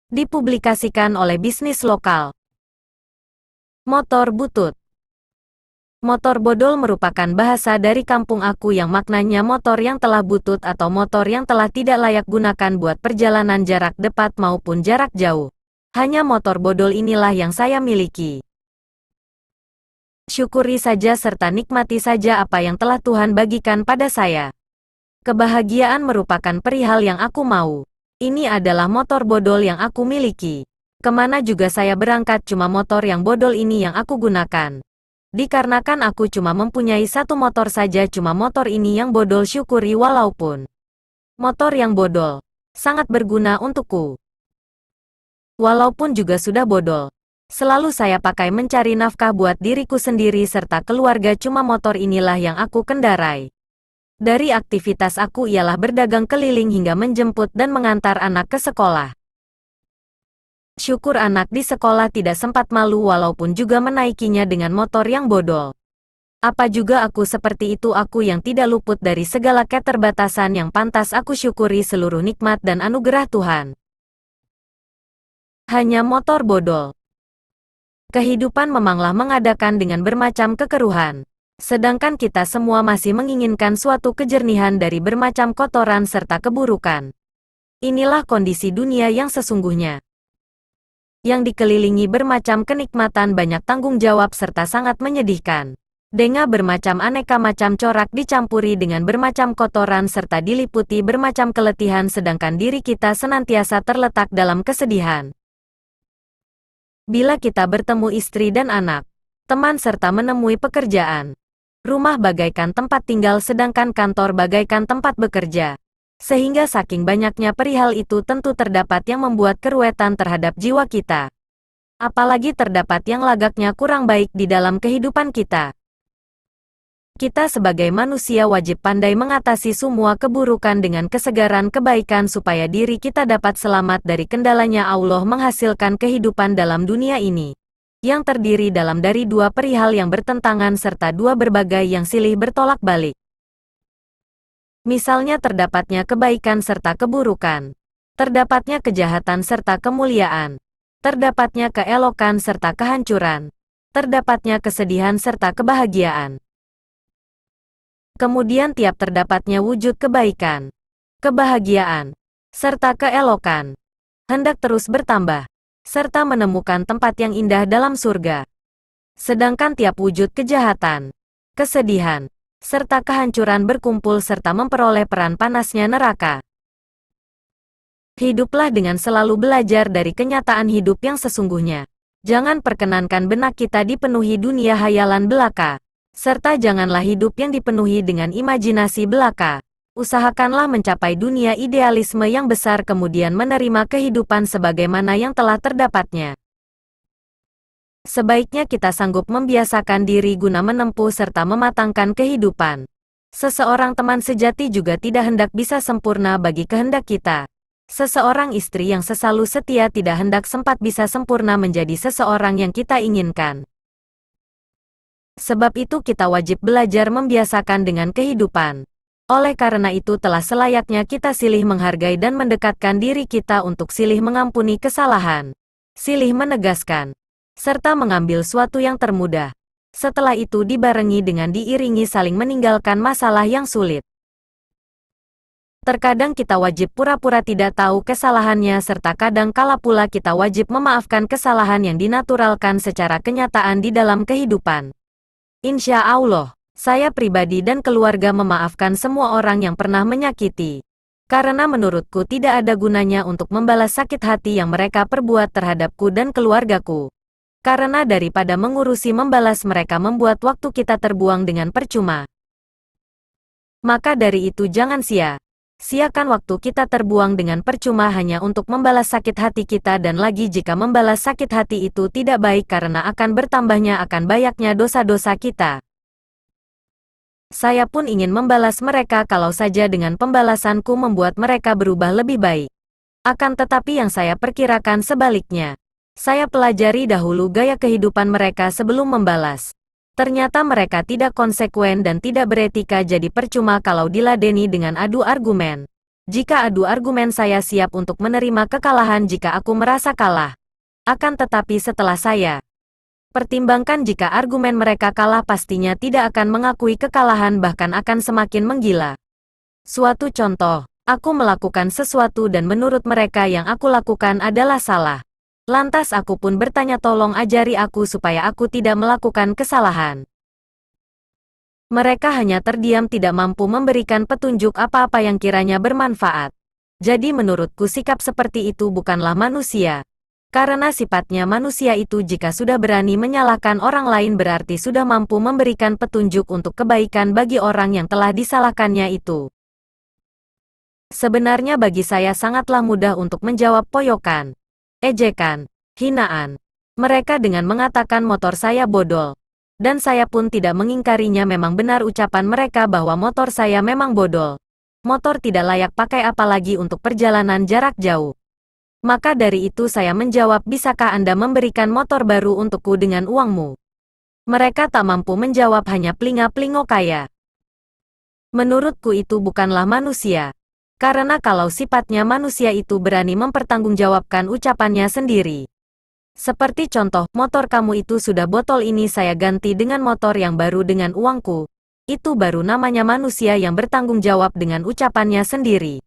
Dipublikasikan oleh bisnis lokal. Motor butut. Motor bodol merupakan bahasa dari kampung aku yang maknanya motor yang telah butut atau motor yang telah tidak layak gunakan buat perjalanan jarak dekat maupun jarak jauh. Hanya motor bodol inilah yang saya miliki. Syukuri saja serta nikmati saja apa yang telah Tuhan bagikan pada saya. Kebahagiaan merupakan perihal yang aku mau. Ini adalah motor bodol yang aku miliki. Kemana juga saya berangkat cuma motor yang bodol ini yang aku gunakan. Dikarenakan aku cuma mempunyai satu motor saja, cuma motor ini yang bodol. Syukuri walaupun motor yang bodol sangat berguna untukku. Walaupun juga sudah bodol, selalu saya pakai mencari nafkah buat diriku sendiri serta keluarga, cuma motor inilah yang aku kendarai. Dari aktivitas aku ialah berdagang keliling hingga menjemput dan mengantar anak ke sekolah. Syukur anak di sekolah tidak sempat malu walaupun juga menaikinya dengan motor yang bodol. Apa juga aku seperti itu, aku yang tidak luput dari segala keterbatasan yang pantas aku syukuri seluruh nikmat dan anugerah Tuhan. Hanya motor bodol. Kehidupan memanglah mengadakan dengan bermacam kekeruhan. Sedangkan kita semua masih menginginkan suatu kejernihan dari bermacam kotoran serta keburukan. Inilah kondisi dunia yang sesungguhnya, yang dikelilingi bermacam kenikmatan, banyak tanggung jawab serta sangat menyedihkan. Dengan bermacam aneka macam corak dicampuri dengan bermacam kotoran serta diliputi bermacam keletihan, sedangkan diri kita senantiasa terletak dalam kesedihan. Bila kita bertemu istri dan anak, teman serta menemui pekerjaan, rumah bagaikan tempat tinggal sedangkan kantor bagaikan tempat bekerja. Sehingga saking banyaknya perihal itu tentu terdapat yang membuat keruwetan terhadap jiwa kita. Apalagi terdapat yang lagaknya kurang baik di dalam kehidupan kita. Kita sebagai manusia wajib pandai mengatasi semua keburukan dengan kesegaran kebaikan supaya diri kita dapat selamat dari kendalanya Allah menghasilkan kehidupan dalam dunia ini, yang terdiri dari dua perihal yang bertentangan serta dua berbagai yang silih bertolak balik. Misalnya terdapatnya kebaikan serta keburukan, terdapatnya kejahatan serta kemuliaan, terdapatnya keelokan serta kehancuran, terdapatnya kesedihan serta kebahagiaan. Kemudian tiap terdapatnya wujud kebaikan, kebahagiaan, serta keelokan, hendak terus bertambah, serta menemukan tempat yang indah dalam surga. Sedangkan tiap wujud kejahatan, kesedihan, serta kehancuran berkumpul serta memperoleh peran panasnya neraka. Hiduplah dengan selalu belajar dari kenyataan hidup yang sesungguhnya. Jangan perkenankan benak kita dipenuhi dunia hayalan belaka, serta janganlah hidup yang dipenuhi dengan imajinasi belaka. Usahakanlah mencapai dunia idealisme yang besar kemudian menerima kehidupan sebagaimana yang telah terdapatnya. Sebaiknya kita sanggup membiasakan diri guna menempuh serta mematangkan kehidupan. Seseorang teman sejati juga tidak hendak bisa sempurna bagi kehendak kita. Seseorang istri yang selalu setia tidak hendak sempat bisa sempurna menjadi seseorang yang kita inginkan. Sebab itu kita wajib belajar membiasakan dengan kehidupan. Oleh karena itu telah selayaknya kita silih menghargai dan mendekatkan diri kita untuk silih mengampuni kesalahan, silih menegaskan, serta mengambil suatu yang termudah. Setelah itu dibarengi dengan diiringi saling meninggalkan masalah yang sulit. Terkadang kita wajib pura-pura tidak tahu kesalahannya serta kadang kala pula kita wajib memaafkan kesalahan yang dinaturalkan secara kenyataan di dalam kehidupan. Insya Allah, saya pribadi dan keluarga memaafkan semua orang yang pernah menyakiti. Karena menurutku tidak ada gunanya untuk membalas sakit hati yang mereka perbuat terhadapku dan keluargaku. Karena daripada mengurusi membalas mereka membuat waktu kita terbuang dengan percuma. Maka dari itu jangan sia-siakan waktu kita terbuang dengan percuma hanya untuk membalas sakit hati kita, dan lagi jika membalas sakit hati itu tidak baik karena akan bertambahnya akan banyaknya dosa-dosa kita. Saya pun ingin membalas mereka kalau saja dengan pembalasanku membuat mereka berubah lebih baik. Akan tetapi yang saya perkirakan sebaliknya. Saya pelajari dahulu gaya kehidupan mereka sebelum membalas. Ternyata mereka tidak konsekuen dan tidak beretika, jadi percuma kalau diladeni dengan adu argumen. Jika adu argumen saya siap untuk menerima kekalahan jika aku merasa kalah. Akan tetapi setelah saya pertimbangkan jika argumen mereka kalah pastinya tidak akan mengakui kekalahan bahkan akan semakin menggila. Suatu contoh, aku melakukan sesuatu dan menurut mereka yang aku lakukan adalah salah. Lantas aku pun bertanya tolong ajari aku supaya aku tidak melakukan kesalahan. Mereka hanya terdiam tidak mampu memberikan petunjuk apa-apa yang kiranya bermanfaat. Jadi menurutku sikap seperti itu bukanlah manusia. Karena sifatnya manusia itu jika sudah berani menyalahkan orang lain berarti sudah mampu memberikan petunjuk untuk kebaikan bagi orang yang telah disalahkannya itu. Sebenarnya bagi saya sangatlah mudah untuk menjawab poyokan, ejekan, hinaan mereka dengan mengatakan motor saya bodol. Dan saya pun tidak mengingkarinya memang benar ucapan mereka bahwa motor saya memang bodol. Motor tidak layak pakai apalagi untuk perjalanan jarak jauh. Maka dari itu saya menjawab bisakah Anda memberikan motor baru untukku dengan uangmu? Mereka tak mampu menjawab hanya plinga-plingo kaya. Menurutku itu bukanlah manusia. Karena kalau sifatnya manusia itu berani mempertanggungjawabkan ucapannya sendiri. Seperti contoh, motor kamu itu sudah botol ini saya ganti dengan motor yang baru dengan uangku. Itu baru namanya manusia yang bertanggung jawab dengan ucapannya sendiri.